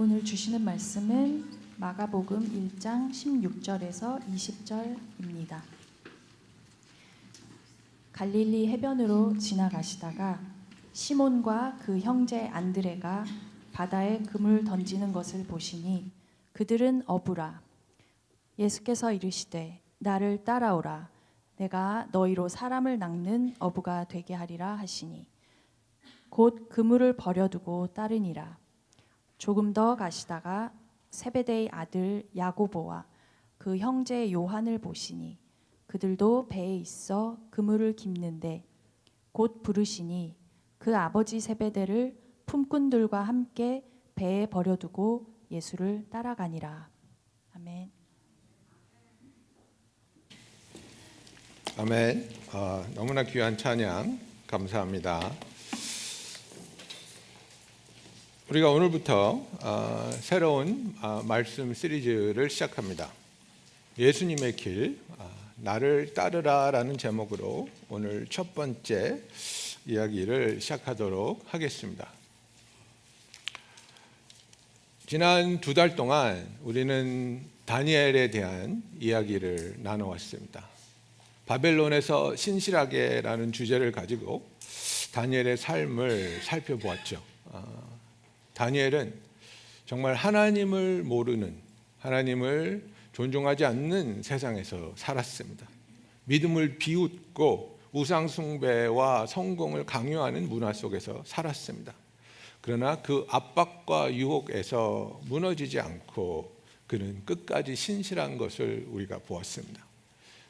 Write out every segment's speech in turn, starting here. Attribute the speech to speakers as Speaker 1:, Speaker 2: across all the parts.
Speaker 1: 오늘 주시는 말씀은 마가복음 1장 16절에서 20절입니다. 갈릴리 해변으로 지나가시다가 시몬과 그 형제 안드레가 바다에 금을 던지는 것을 보시니 그들은 어부라. 예수께서 이르시되 나를 따라오라. 내가 너희로 사람을 낚는 어부가 되게 하리라 하시니 곧 그물을 버려두고 따르니라. 조금 더 가시다가 세베대의 아들 야고보와 그 형제 요한을 보시니 그들도 배에 있어 그물을 깁는데 곧 부르시니 그 아버지 세베대를 품꾼들과 함께 배에 버려두고 예수를 따라가니라. 아멘.
Speaker 2: 아멘. 너무나 귀한 찬양 감사합니다. 우리가 오늘부터 새로운 말씀 시리즈를 시작합니다. 예수님의 길, 나를 따르라라는 제목으로 오늘 첫 번째 이야기를 시작하도록 하겠습니다. 지난 2달 동안 우리는 다니엘에 대한 이야기를 나눠왔습니다. 바벨론에서 신실하게라는 주제를 가지고 다니엘의 삶을 살펴보았죠. 다니엘은 정말 하나님을 모르는, 하나님을 존중하지 않는 세상에서 살았습니다. 믿음을 비웃고 우상 숭배와 성공을 강요하는 문화 속에서 살았습니다. 그러나 그 압박과 유혹에서 무너지지 않고 그는 끝까지 신실한 것을 우리가 보았습니다.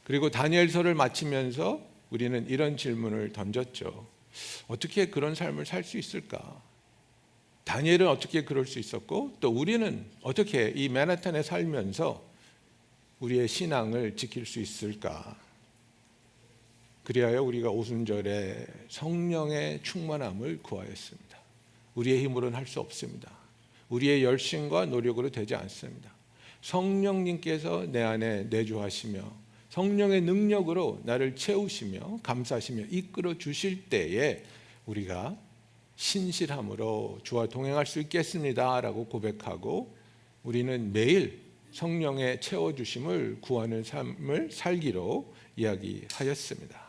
Speaker 2: 그리고 다니엘서를 마치면서 우리는 이런 질문을 던졌죠. 어떻게 그런 삶을 살 수 있을까? 다니엘은 어떻게 그럴 수 있었고 또 우리는 어떻게 이 맨하탄에 살면서 우리의 신앙을 지킬 수 있을까? 그리하여 우리가 오순절에 성령의 충만함을 구하였습니다. 우리의 힘으로는 할 수 없습니다. 우리의 열심과 노력으로 되지 않습니다. 성령님께서 내 안에 내주하시며 성령의 능력으로 나를 채우시며 감싸시며 이끌어 주실 때에 우리가 신실함으로 주와 동행할 수 있겠습니다 라고 고백하고 우리는 매일 성령의 채워주심을 구하는 삶을 살기로 이야기하였습니다.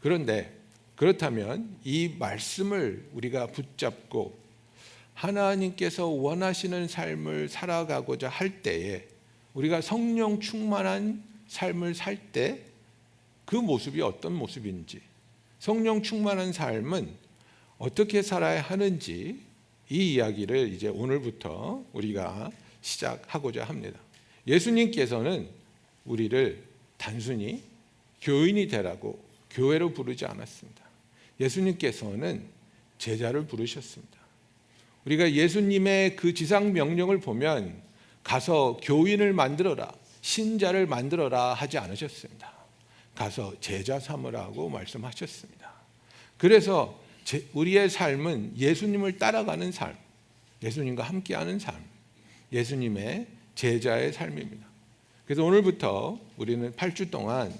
Speaker 2: 그런데 그렇다면 이 말씀을 우리가 붙잡고 하나님께서 원하시는 삶을 살아가고자 할 때에 우리가 성령 충만한 삶을 살 때 그 모습이 어떤 모습인지, 성령 충만한 삶은 어떻게 살아야 하는지 이 이야기를 이제 오늘부터 우리가 시작하고자 합니다. 예수님께서는 우리를 단순히 교인이 되라고 교회로 부르지 않았습니다. 예수님께서는 제자를 부르셨습니다. 우리가 예수님의 그 지상 명령을 보면 가서 교인을 만들어라, 신자를 만들어라 하지 않으셨습니다. 가서 제자 삼으라고 말씀하셨습니다. 그래서 우리의 삶은 예수님을 따라가는 삶, 예수님과 함께하는 삶, 예수님의 제자의 삶입니다. 그래서 오늘부터 우리는 8주 동안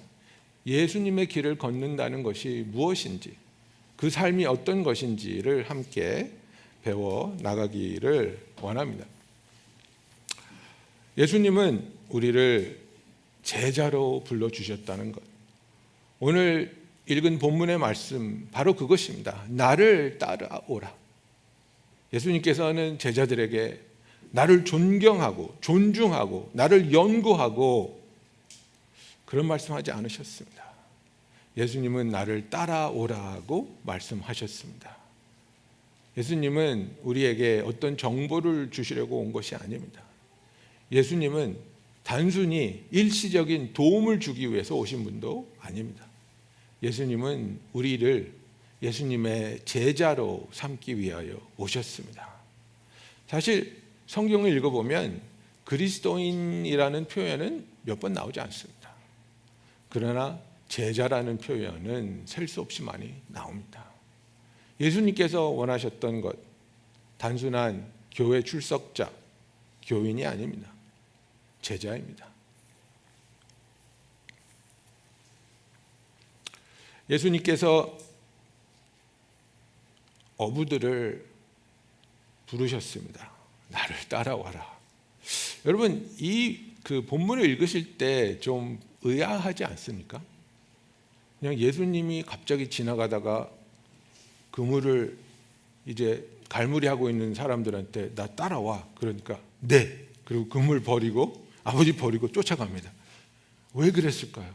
Speaker 2: 예수님의 길을 걷는다는 것이 무엇인지, 그 삶이 어떤 것인지를 함께 배워 나가기를 원합니다. 예수님은 우리를 제자로 불러주셨다는 것, 오늘 읽은 본문의 말씀 바로 그것입니다. 나를 따라오라. 예수님께서는 제자들에게 나를 존경하고 존중하고 나를 연구하고 그런 말씀하지 않으셨습니다. 예수님은 나를 따라오라고 말씀하셨습니다. 예수님은 우리에게 어떤 정보를 주시려고 온 것이 아닙니다. 예수님은 단순히 일시적인 도움을 주기 위해서 오신 분도 아닙니다. 예수님은 우리를 예수님의 제자로 삼기 위하여 오셨습니다. 사실 성경을 읽어보면 그리스도인이라는 표현은 몇 번 나오지 않습니다. 그러나 제자라는 표현은 셀 수 없이 많이 나옵니다. 예수님께서 원하셨던 것, 단순한 교회 출석자, 교인이 아닙니다. 제자입니다. 예수님께서 어부들을 부르셨습니다. 나를 따라와라. 여러분, 이 그 본문을 읽으실 때 좀 의아하지 않습니까? 그냥 예수님이 갑자기 지나가다가 그물을 이제 갈무리하고 있는 사람들한테 나 따라와. 그러니까 네. 그리고 그물 버리고 아버지 버리고 쫓아갑니다. 왜 그랬을까요?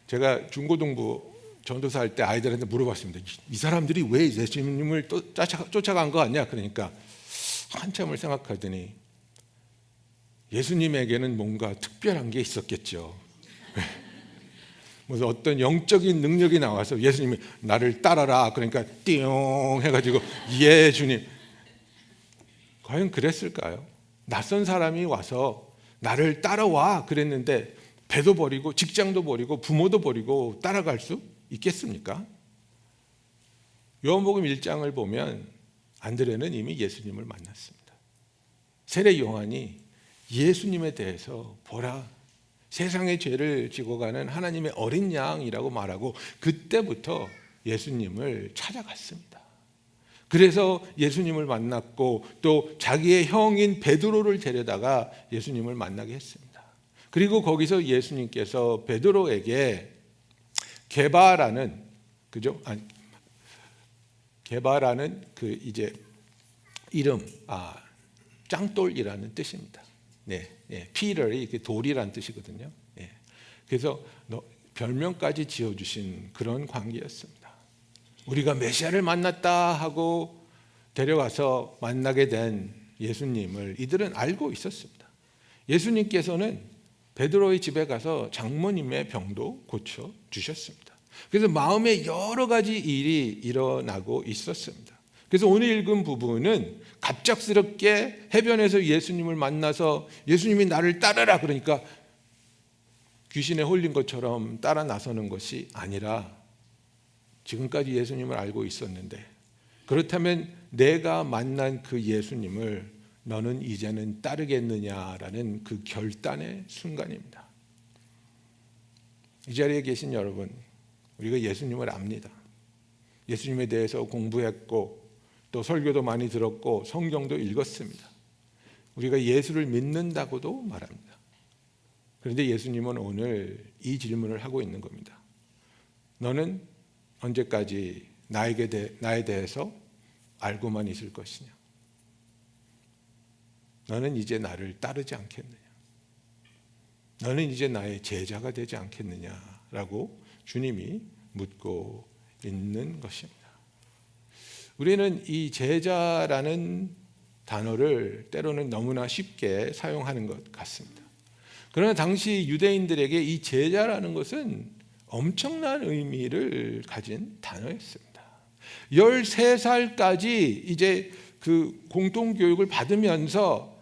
Speaker 2: 제가 중고등부 전도사 할 때 아이들한테 물어봤습니다. 이 사람들이 왜 예수님을 쫓아간 거 같냐? 그러니까 한참을 생각하더니 예수님에게는 뭔가 특별한 게 있었겠죠. 무슨 어떤 영적인 능력이 나와서 예수님이 나를 따라라. 그러니까 띵 해가지고 예 주님. 과연 그랬을까요? 낯선 사람이 와서 나를 따라와 그랬는데 배도 버리고 직장도 버리고 부모도 버리고 따라갈 수 있겠습니까? 요한복음 1장을 보면 안드레는 이미 예수님을 만났습니다. 세례 요한이 예수님에 대해서 보라, 세상의 죄를 지고 가는 하나님의 어린 양이라고 말하고 그때부터 예수님을 찾아갔습니다. 그래서 예수님을 만났고 또 자기의 형인 베드로를 데려다가 예수님을 만나게 했습니다. 그리고 거기서 예수님께서 베드로에게 게바라는 게바라는 그 이제 이름 짱돌이라는 뜻입니다. 피터이 돌이라는 뜻이거든요. 그래서 별명까지 지어주신 그런 관계였습니다. 우리가 메시아를 만났다 하고 데려가서 만나게 된 예수님을 이들은 알고 있었습니다. 예수님께서는 베드로의 집에 가서 장모님의 병도 고쳐 주셨습니다. 그래서 마음에 여러 가지 일이 일어나고 있었습니다. 그래서 오늘 읽은 부분은 갑작스럽게 해변에서 예수님을 만나서 예수님이 나를 따르라 그러니까 귀신에 홀린 것처럼 따라 나서는 것이 아니라 지금까지 예수님을 알고 있었는데 그렇다면 내가 만난 그 예수님을 너는 이제는 따르겠느냐라는 그 결단의 순간입니다. 이 자리에 계신 여러분, 우리가 예수님을 압니다. 예수님에 대해서 공부했고 또 설교도 많이 들었고 성경도 읽었습니다. 우리가 예수를 믿는다고도 말합니다. 그런데 예수님은 오늘 이 질문을 하고 있는 겁니다. 너는 언제까지 나에 대해서 알고만 있을 것이냐? 너는 이제 나를 따르지 않겠느냐? 너는 이제 나의 제자가 되지 않겠느냐라고 주님이 묻고 있는 것입니다. 우리는 이 제자라는 단어를 때로는 너무나 쉽게 사용하는 것 같습니다. 그러나 당시 유대인들에게 이 제자라는 것은 엄청난 의미를 가진 단어였습니다. 13살까지 이제 그 공동교육을 받으면서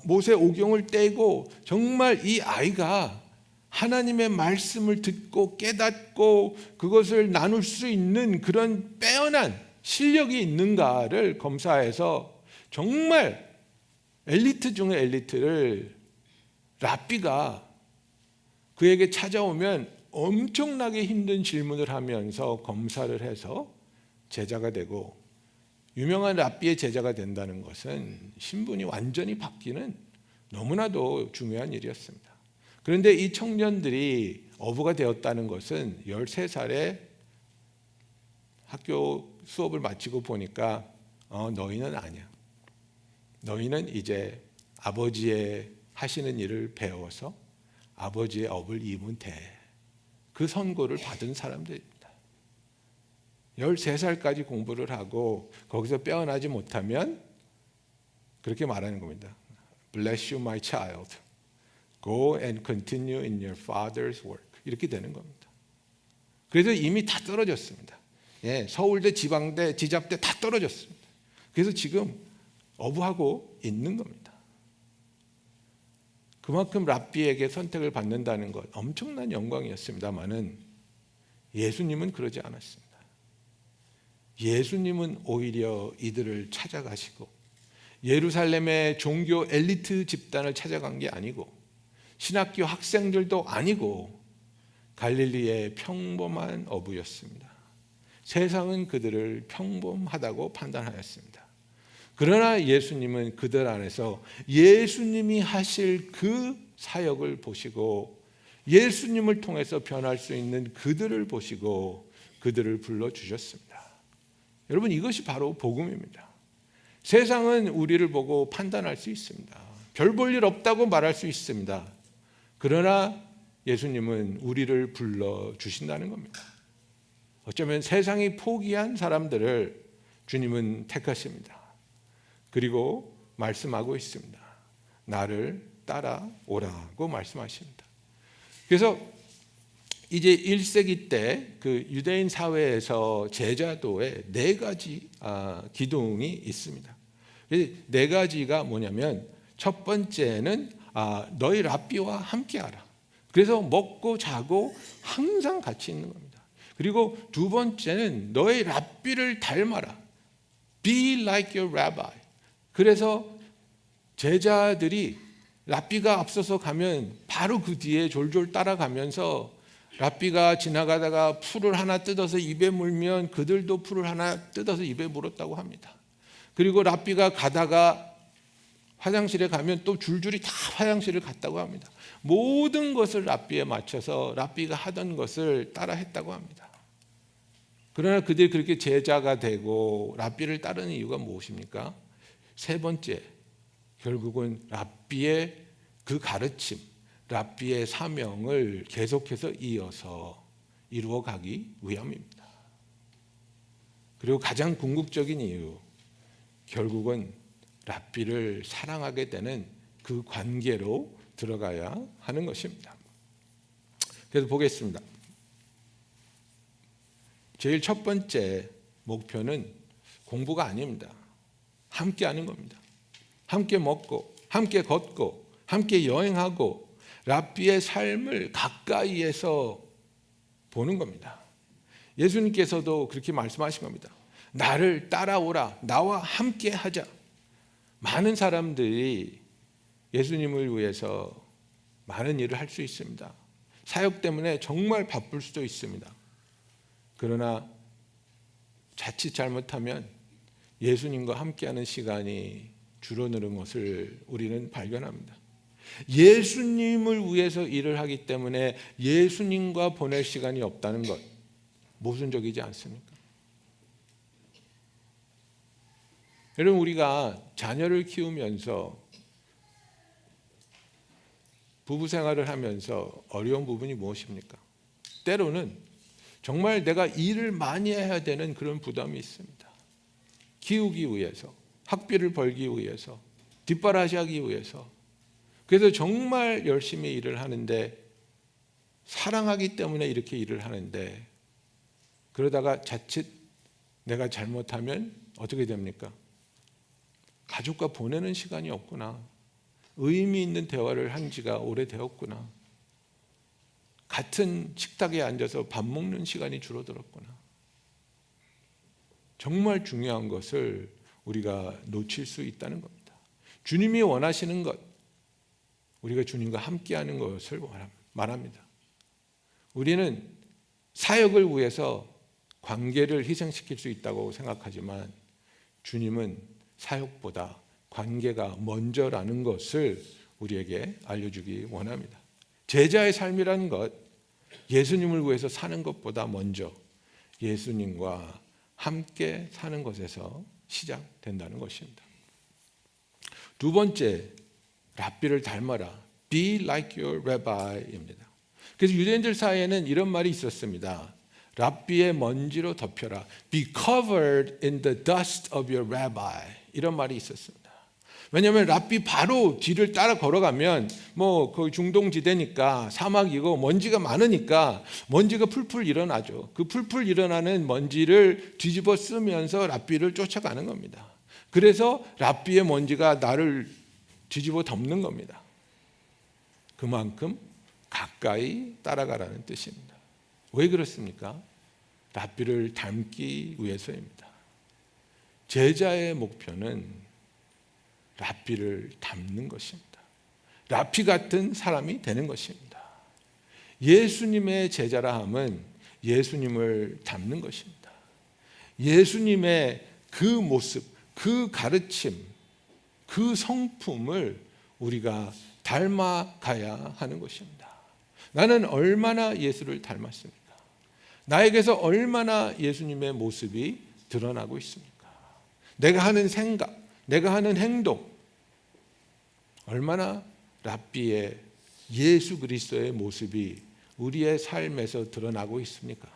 Speaker 2: 모세 오경을 떼고 정말 이 아이가 하나님의 말씀을 듣고 깨닫고 그것을 나눌 수 있는 그런 빼어난 실력이 있는가를 검사해서 정말 엘리트 중의 엘리트를 랍비가 그에게 찾아오면 엄청나게 힘든 질문을 하면서 검사를 해서 제자가 되고 유명한 랍비의 제자가 된다는 것은 신분이 완전히 바뀌는 너무나도 중요한 일이었습니다. 그런데 이 청년들이 어부가 되었다는 것은 13살에 학교 수업을 마치고 보니까 너희는 아니야. 너희는 이제 아버지의 하시는 일을 배워서 아버지의 업을 이으면 돼. 그 선고를 받은 사람들입니다. 13살까지 공부를 하고 거기서 빼어나지 못하면 그렇게 말하는 겁니다. Bless you, my child. Go and continue in your father's work. 이렇게 되는 겁니다. 그래서 이미 다 떨어졌습니다. 서울대, 지방대, 지잡대 다 떨어졌습니다. 그래서 지금 어부하고 있는 겁니다. 그만큼 랍비에게 선택을 받는다는 것 엄청난 영광이었습니다마는 예수님은 그러지 않았습니다. 예수님은 오히려 이들을 찾아가시고 예루살렘의 종교 엘리트 집단을 찾아간 게 아니고 신학교 학생들도 아니고 갈릴리의 평범한 어부였습니다. 세상은 그들을 평범하다고 판단하였습니다. 그러나 예수님은 그들 안에서 예수님이 하실 그 사역을 보시고 예수님을 통해서 변할 수 있는 그들을 보시고 그들을 불러주셨습니다. 여러분, 이것이 바로 복음입니다. 세상은 우리를 보고 판단할 수 있습니다. 별 볼 일 없다고 말할 수 있습니다. 그러나 예수님은 우리를 불러주신다는 겁니다. 어쩌면 세상이 포기한 사람들을 주님은 택하십니다. 그리고 말씀하고 있습니다. 나를 따라오라고 말씀하십니다. 그래서 이제 1세기 때 그 유대인 사회에서 제자도에 4가지 기둥이 있습니다. 네 가지가 뭐냐면, 첫 번째는 너희 랍비와 함께하라. 그래서 먹고 자고 항상 같이 있는 겁니다. 그리고 두 번째는 너희 랍비를 닮아라. Be like your rabbi. 그래서 제자들이 랍비가 앞서서 가면 바로 그 뒤에 졸졸 따라가면서 랍비가 지나가다가 풀을 하나 뜯어서 입에 물면 그들도 풀을 하나 뜯어서 입에 물었다고 합니다. 그리고 랍비가 가다가 화장실에 가면 또 줄줄이 다 화장실을 갔다고 합니다. 모든 것을 랍비에 맞춰서 랍비가 하던 것을 따라 했다고 합니다. 그러나 그들이 그렇게 제자가 되고 랍비를 따르는 이유가 무엇입니까? 세 번째, 결국은 랍비의 그 가르침, 랍비의 사명을 계속해서 이어서 이루어가기 위함입니다. 그리고 가장 궁극적인 이유, 결국은 랍비를 사랑하게 되는 그 관계로 들어가야 하는 것입니다. 그래서 보겠습니다. 제일 첫 번째 목표는 공부가 아닙니다. 함께 하는 겁니다. 함께 먹고, 함께 걷고, 함께 여행하고, 랍비의 삶을 가까이에서 보는 겁니다. 예수님께서도 그렇게 말씀하신 겁니다. 나를 따라오라, 나와 함께 하자. 많은 사람들이 예수님을 위해서 많은 일을 할 수 있습니다. 사역 때문에 정말 바쁠 수도 있습니다. 그러나 자칫 잘못하면 예수님과 함께하는 시간이 줄어드는 것을 우리는 발견합니다. 예수님을 위해서 일을 하기 때문에 예수님과 보낼 시간이 없다는 것, 모순적이지 않습니까? 여러분, 우리가 자녀를 키우면서 부부 생활을 하면서 어려운 부분이 무엇입니까? 때로는 정말 내가 일을 많이 해야 되는 그런 부담이 있습니다. 키우기 위해서, 학비를 벌기 위해서, 뒷바라지하기 위해서. 그래서 정말 열심히 일을 하는데, 사랑하기 때문에 이렇게 일을 하는데, 그러다가 자칫 내가 잘못하면 어떻게 됩니까? 가족과 보내는 시간이 없구나. 의미 있는 대화를 한 지가 오래되었구나. 같은 식탁에 앉아서 밥 먹는 시간이 줄어들었구나. 정말 중요한 것을 우리가 놓칠 수 있다는 겁니다. 주님이 원하시는 것, 우리가 주님과 함께하는 것을 말합니다. 우리는 사역을 위해서 관계를 희생시킬 수 있다고 생각하지만 주님은 사역보다 관계가 먼저라는 것을 우리에게 알려주기 원합니다. 제자의 삶이라는 것, 예수님을 위해서 사는 것보다 먼저 예수님과 함께 사는 것에서 시작된다는 것입니다. 두 번째, 랍비를 닮아라. Be like your rabbi입니다. 그래서 유대인들 사이에는 이런 말이 있었습니다. 랍비의 먼지로 덮여라. Be covered in the dust of your rabbi. 이런 말이 있었습니다. 왜냐하면 랍비 바로 뒤를 따라 걸어가면 거기 중동지대니까 사막이고 먼지가 많으니까 먼지가 풀풀 일어나죠. 그 풀풀 일어나는 먼지를 뒤집어 쓰면서 랍비를 쫓아가는 겁니다. 그래서 랍비의 먼지가 나를 뒤집어 덮는 겁니다. 그만큼 가까이 따라가라는 뜻입니다. 왜 그렇습니까? 랍비를 닮기 위해서입니다. 제자의 목표는 랍비를 닮는 것입니다. 랍비 같은 사람이 되는 것입니다. 예수님의 제자라 함은 예수님을 닮는 것입니다. 예수님의 그 모습, 그 가르침, 그 성품을 우리가 닮아가야 하는 것입니다. 나는 얼마나 예수를 닮았습니까? 나에게서 얼마나 예수님의 모습이 드러나고 있습니까? 내가 하는 생각, 내가 하는 행동, 얼마나 랍비의 예수 그리스도의 모습이 우리의 삶에서 드러나고 있습니까?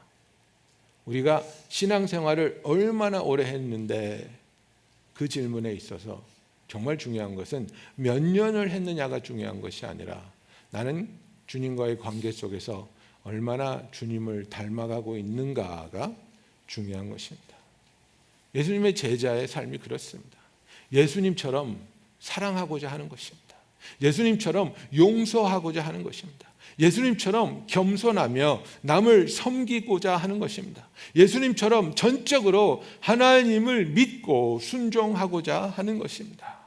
Speaker 2: 우리가 신앙생활을 얼마나 오래 했는데, 그 질문에 있어서 정말 중요한 것은 몇 년을 했느냐가 중요한 것이 아니라 나는 주님과의 관계 속에서 얼마나 주님을 닮아가고 있는가가 중요한 것입니다. 예수님의 제자의 삶이 그렇습니다. 예수님처럼 사랑하고자 하는 것입니다. 예수님처럼 용서하고자 하는 것입니다. 예수님처럼 겸손하며 남을 섬기고자 하는 것입니다. 예수님처럼 전적으로 하나님을 믿고 순종하고자 하는 것입니다.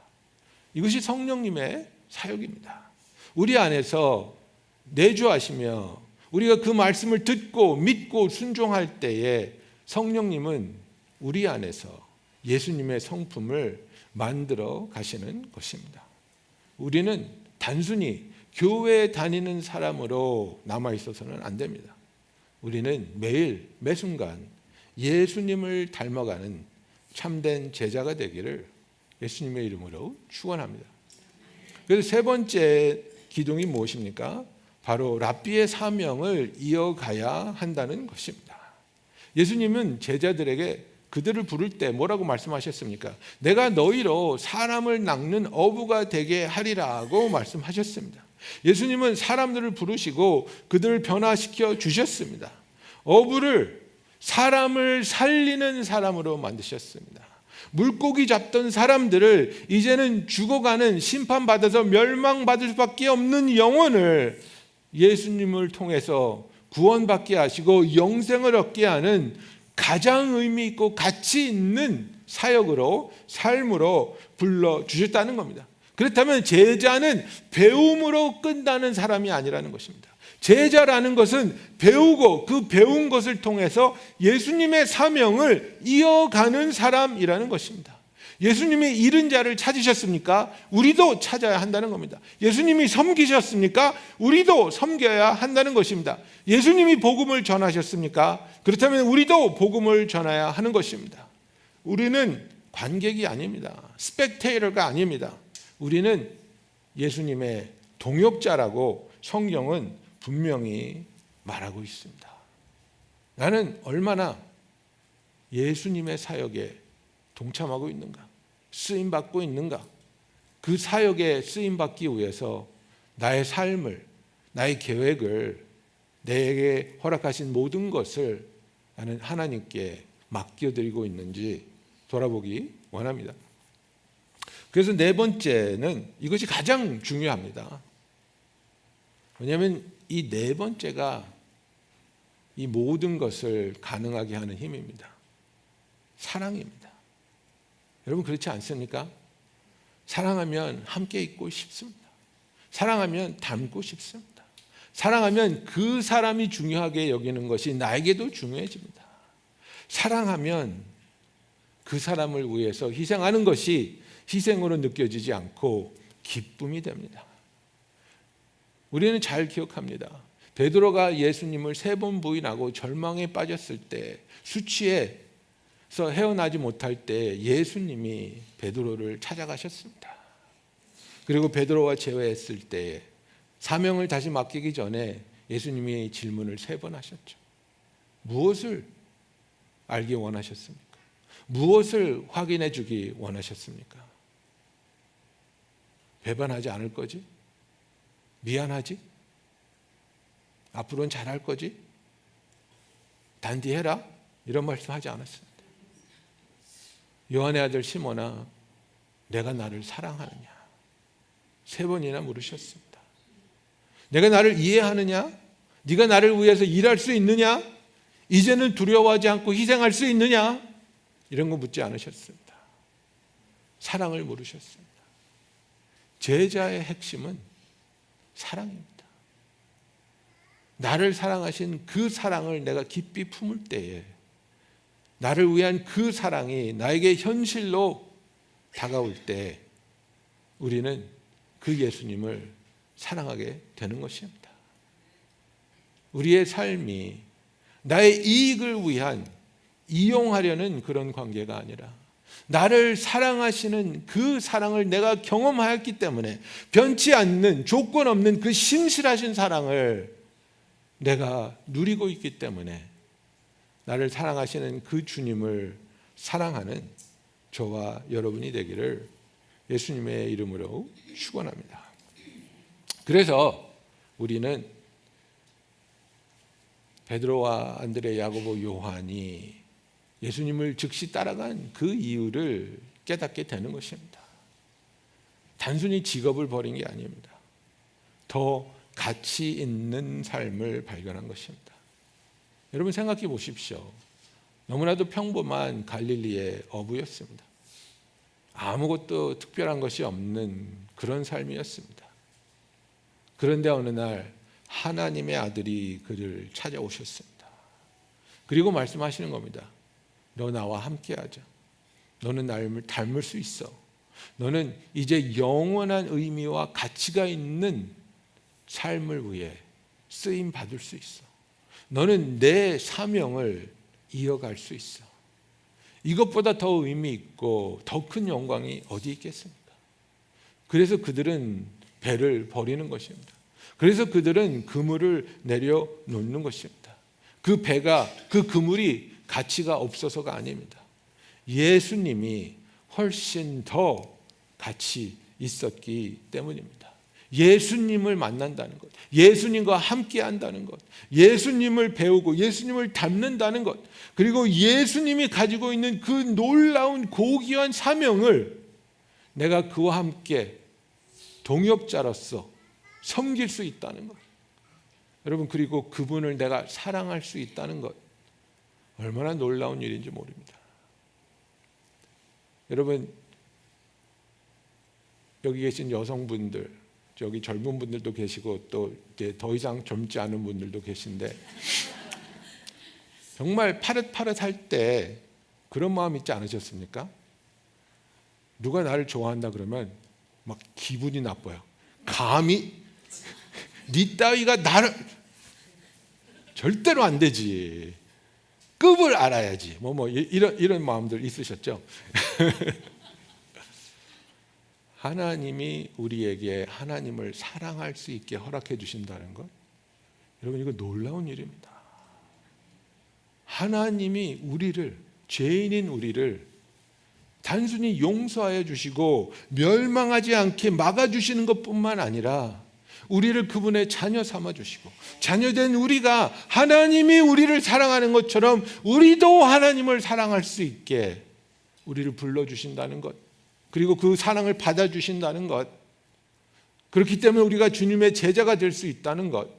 Speaker 2: 이것이 성령님의 사역입니다. 우리 안에서 내주하시며 우리가 그 말씀을 듣고 믿고 순종할 때에 성령님은 우리 안에서 예수님의 성품을 만들어 가시는 것입니다. 우리는 단순히 교회에 다니는 사람으로 남아 있어서는 안 됩니다. 우리는 매일 매순간 예수님을 닮아가는 참된 제자가 되기를 예수님의 이름으로 축원합니다. 그래서 세 번째 기둥이 무엇입니까? 바로 랍비의 사명을 이어가야 한다는 것입니다. 예수님은 제자들에게 그들을 부를 때 뭐라고 말씀하셨습니까? 내가 너희로 사람을 낚는 어부가 되게 하리라고 말씀하셨습니다. 예수님은 사람들을 부르시고 그들을 변화시켜 주셨습니다. 어부를 사람을 살리는 사람으로 만드셨습니다. 물고기 잡던 사람들을 이제는 죽어가는 심판받아서 멸망받을 수밖에 없는 영혼을 예수님을 통해서 구원받게 하시고 영생을 얻게 하는 가장 의미 있고 가치 있는 사역으로, 삶으로 불러주셨다는 겁니다. 그렇다면 제자는 배움으로 끝나는 사람이 아니라는 것입니다. 제자라는 것은 배우고 그 배운 것을 통해서 예수님의 사명을 이어가는 사람이라는 것입니다. 예수님이 잃은 자를 찾으셨습니까? 우리도 찾아야 한다는 겁니다. 예수님이 섬기셨습니까? 우리도 섬겨야 한다는 것입니다. 예수님이 복음을 전하셨습니까? 그렇다면 우리도 복음을 전해야 하는 것입니다. 우리는 관객이 아닙니다. 스펙테이터가 아닙니다. 우리는 예수님의 동역자라고 성경은 분명히 말하고 있습니다. 나는 얼마나 예수님의 사역에 동참하고 있는가, 쓰임받고 있는가, 그 사역에 쓰임받기 위해서 나의 삶을, 나의 계획을, 내게 허락하신 모든 것을 나는 하나님께 맡겨드리고 있는지 돌아보기 원합니다. 그래서 네 번째는 이것이 가장 중요합니다. 왜냐하면 이 네 번째가 이 모든 것을 가능하게 하는 힘입니다. 사랑입니다. 여러분 그렇지 않습니까? 사랑하면 함께 있고 싶습니다. 사랑하면 닮고 싶습니다. 사랑하면 그 사람이 중요하게 여기는 것이 나에게도 중요해집니다. 사랑하면 그 사람을 위해서 희생하는 것이 희생으로 느껴지지 않고 기쁨이 됩니다. 우리는 잘 기억합니다. 베드로가 예수님을 3번 부인하고 절망에 빠졌을 때, 수치에서 헤어나지 못할 때 예수님이 베드로를 찾아가셨습니다. 그리고 베드로와 재회했을 때 사명을 다시 맡기기 전에 예수님이 질문을 3번 하셨죠. 무엇을 알기 원하셨습니까? 무엇을 확인해 주기 원하셨습니까? 배반하지 않을 거지? 미안하지? 앞으로는 잘할 거지? 단디해라? 이런 말씀하지 않았습니다. 요한의 아들 시몬아, 내가 나를 사랑하느냐? 3번이나 물으셨습니다. 내가 나를 이해하느냐? 네가 나를 위해서 일할 수 있느냐? 이제는 두려워하지 않고 희생할 수 있느냐? 이런 거 묻지 않으셨습니다. 사랑을 물으셨습니다. 제자의 핵심은 사랑입니다. 나를 사랑하신 그 사랑을 내가 깊이 품을 때에 나를 위한 그 사랑이 나에게 현실로 다가올 때 우리는 그 예수님을 사랑하게 되는 것입니다. 우리의 삶이 나의 이익을 위한 이용하려는 그런 관계가 아니라 나를 사랑하시는 그 사랑을 내가 경험하였기 때문에 변치 않는 조건 없는 그 신실하신 사랑을 내가 누리고 있기 때문에 나를 사랑하시는 그 주님을 사랑하는 저와 여러분이 되기를 예수님의 이름으로 축원합니다. 그래서 우리는 베드로와 안드레, 야고보, 요한이 예수님을 즉시 따라간 그 이유를 깨닫게 되는 것입니다. 단순히 직업을 버린 게 아닙니다. 더 가치 있는 삶을 발견한 것입니다. 여러분 생각해 보십시오. 너무나도 평범한 갈릴리의 어부였습니다. 아무것도 특별한 것이 없는 그런 삶이었습니다. 그런데 어느 날 하나님의 아들이 그를 찾아오셨습니다. 그리고 말씀하시는 겁니다. 너 나와 함께하자. 너는 나를 닮을 수 있어. 너는 이제 영원한 의미와 가치가 있는 삶을 위해 쓰임 받을 수 있어. 너는 내 사명을 이어갈 수 있어. 이것보다 더 의미 있고 더 큰 영광이 어디 있겠습니까? 그래서 그들은 배를 버리는 것입니다. 그래서 그들은 그물을 내려놓는 것입니다. 그 배가, 그 그물이 가치가 없어서가 아닙니다. 예수님이 훨씬 더 가치 있었기 때문입니다. 예수님을 만난다는 것, 예수님과 함께 한다는 것, 예수님을 배우고 예수님을 닮는다는 것, 그리고 예수님이 가지고 있는 그 놀라운 고귀한 사명을 내가 그와 함께 동역자로서 섬길 수 있다는 것, 여러분, 그리고 그분을 내가 사랑할 수 있다는 것, 얼마나 놀라운 일인지 모릅니다. 여러분, 여기 계신 여성분들, 저기 젊은 분들도 계시고 또 이제 더 이상 젊지 않은 분들도 계신데 정말 파릇파릇할 때 그런 마음 있지 않으셨습니까? 누가 나를 좋아한다 그러면 막 기분이 나빠요. 감히 네 따위가 나를, 절대로 안 되지. 급을 알아야지. 이런 마음들 있으셨죠? 하나님이 우리에게 하나님을 사랑할 수 있게 허락해 주신다는 것, 여러분, 이거 놀라운 일입니다. 하나님이 우리를, 죄인인 우리를 단순히 용서하여 주시고 멸망하지 않게 막아주시는 것뿐만 아니라 우리를 그분의 자녀 삼아 주시고, 자녀된 우리가 하나님이 우리를 사랑하는 것처럼 우리도 하나님을 사랑할 수 있게 우리를 불러주신다는 것, 그리고 그 사랑을 받아주신다는 것, 그렇기 때문에 우리가 주님의 제자가 될 수 있다는 것,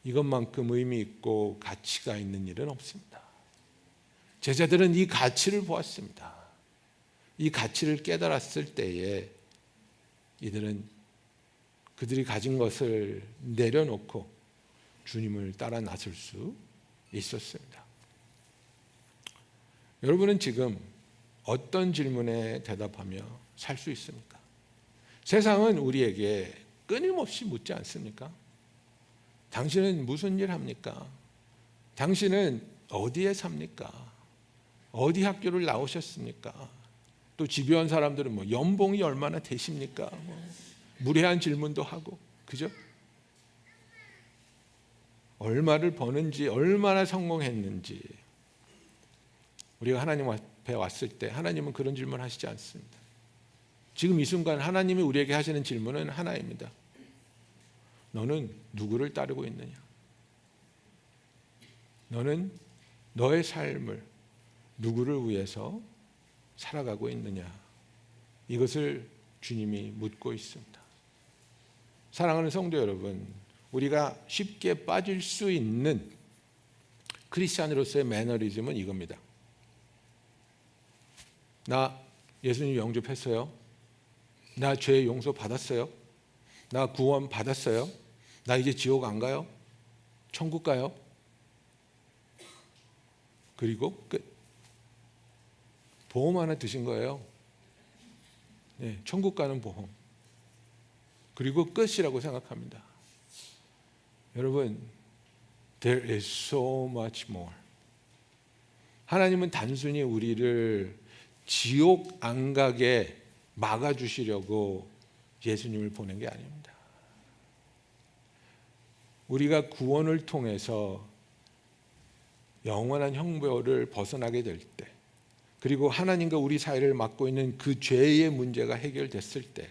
Speaker 2: 이것만큼 의미 있고 가치가 있는 일은 없습니다. 제자들은 이 가치를 보았습니다. 이 가치를 깨달았을 때에 이들은 그들이 가진 것을 내려놓고 주님을 따라 나설 수 있었습니다. 여러분은 지금 어떤 질문에 대답하며 살 수 있습니까? 세상은 우리에게 끊임없이 묻지 않습니까? 당신은 무슨 일 합니까? 당신은 어디에 삽니까? 어디 학교를 나오셨습니까? 또 집요한 사람들은 연봉이 얼마나 되십니까? 무례한 질문도 하고, 그죠? 얼마를 버는지, 얼마나 성공했는지. 우리가 하나님 앞에 왔을 때 하나님은 그런 질문 하시지 않습니다. 지금 이 순간 하나님이 우리에게 하시는 질문은 하나입니다. 너는 누구를 따르고 있느냐? 너는 너의 삶을 누구를 위해서 살아가고 있느냐? 이것을 주님이 묻고 있습니다. 사랑하는 성도 여러분, 우리가 쉽게 빠질 수 있는 크리스찬으로서의 매너리즘은 이겁니다. 나 예수님 영접했어요. 나 죄 용서 받았어요. 나 구원 받았어요. 나 이제 지옥 안 가요. 천국 가요. 그리고 끝. 보험 하나 드신 거예요. 천국 가는 보험, 그리고 끝이라고 생각합니다. 여러분, there is so much more. 하나님은 단순히 우리를 지옥 안 가게 막아주시려고 예수님을 보낸 게 아닙니다. 우리가 구원을 통해서 영원한 형벌을 벗어나게 될 때, 그리고 하나님과 우리 사이를 막고 있는 그 죄의 문제가 해결됐을 때,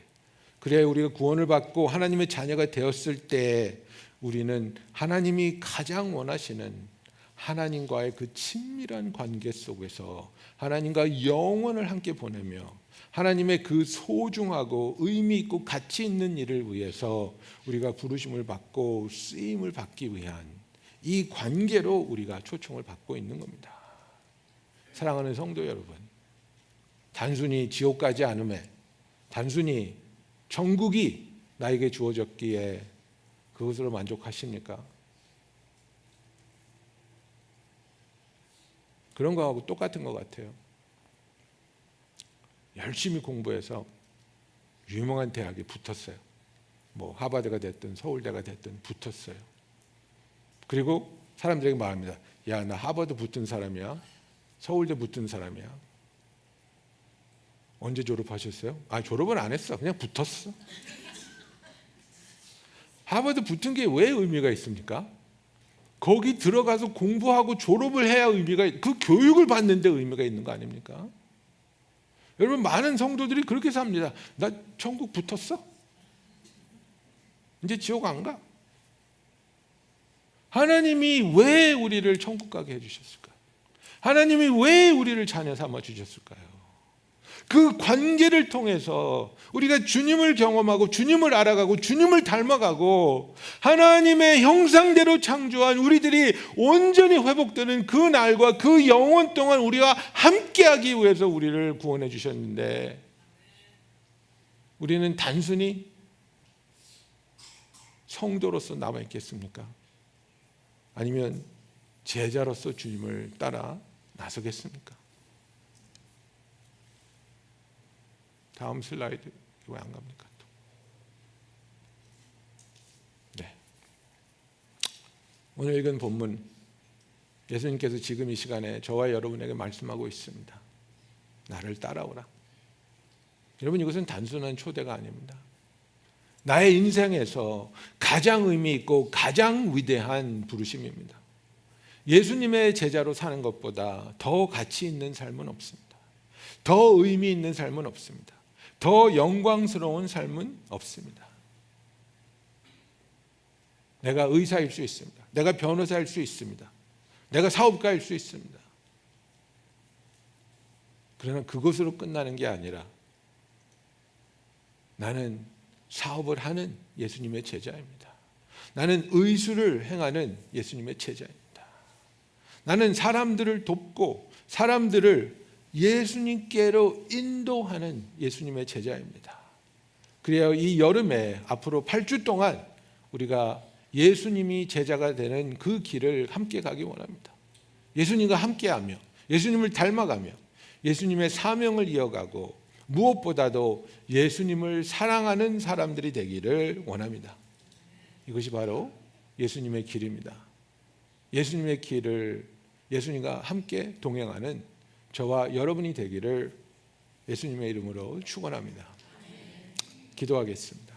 Speaker 2: 그래야 우리가 구원을 받고 하나님의 자녀가 되었을 때 우리는 하나님이 가장 원하시는 하나님과의 그 친밀한 관계 속에서 하나님과 영원을 함께 보내며 하나님의 그 소중하고 의미 있고 가치 있는 일을 위해서 우리가 부르심을 받고 쓰임을 받기 위한 이 관계로 우리가 초청을 받고 있는 겁니다. 사랑하는 성도 여러분, 단순히 지옥 가지 않음에, 단순히 천국이 나에게 주어졌기에 그것으로 만족하십니까? 그런 거하고 똑같은 것 같아요. 열심히 공부해서 유명한 대학에 붙었어요. 뭐 하버드가 됐든 서울대가 됐든 붙었어요. 그리고 사람들에게 말합니다. 야, 나 하버드 붙은 사람이야. 서울대 붙은 사람이야. 언제 졸업하셨어요? 아, 졸업은 안 했어. 그냥 붙었어. 하버드 붙은 게 왜 의미가 있습니까? 거기 들어가서 공부하고 졸업을 해야 그 교육을 받는 데 의미가 있는 거 아닙니까? 여러분, 많은 성도들이 그렇게 삽니다. 나 천국 붙었어? 이제 지옥 안 가? 하나님이 왜 우리를 천국 가게 해주셨을까요? 하나님이 왜 우리를 자녀 삼아 주셨을까요? 그 관계를 통해서 우리가 주님을 경험하고 주님을 알아가고 주님을 닮아가고 하나님의 형상대로 창조한 우리들이 온전히 회복되는 그 날과 그 영원 동안 우리와 함께하기 위해서 우리를 구원해 주셨는데, 우리는 단순히 성도로서 남아있겠습니까? 아니면 제자로서 주님을 따라 나서겠습니까? 다음 슬라이드 왜 안 갑니까? 네. 오늘 읽은 본문, 예수님께서 지금 이 시간에 저와 여러분에게 말씀하고 있습니다. 나를 따라오라. 여러분, 이것은 단순한 초대가 아닙니다. 나의 인생에서 가장 의미 있고 가장 위대한 부르심입니다. 예수님의 제자로 사는 것보다 더 가치 있는 삶은 없습니다. 더 의미 있는 삶은 없습니다. 더 영광스러운 삶은 없습니다. 내가 의사일 수 있습니다. 내가 변호사일 수 있습니다. 내가 사업가일 수 있습니다. 그러나 그것으로 끝나는 게 아니라 나는 사업을 하는 예수님의 제자입니다. 나는 의술을 행하는 예수님의 제자입니다. 나는 사람들을 돕고 사람들을 예수님께로 인도하는 예수님의 제자입니다. 그래야 이 여름에 앞으로 8주 동안 우리가 예수님이 제자가 되는 그 길을 함께 가기 원합니다. 예수님과 함께하며 예수님을 닮아가며 예수님의 사명을 이어가고 무엇보다도 예수님을 사랑하는 사람들이 되기를 원합니다. 이것이 바로 예수님의 길입니다. 예수님의 길을 예수님과 함께 동행하는 저와 여러분이 되기를 예수님의 이름으로 축원합니다. 기도하겠습니다.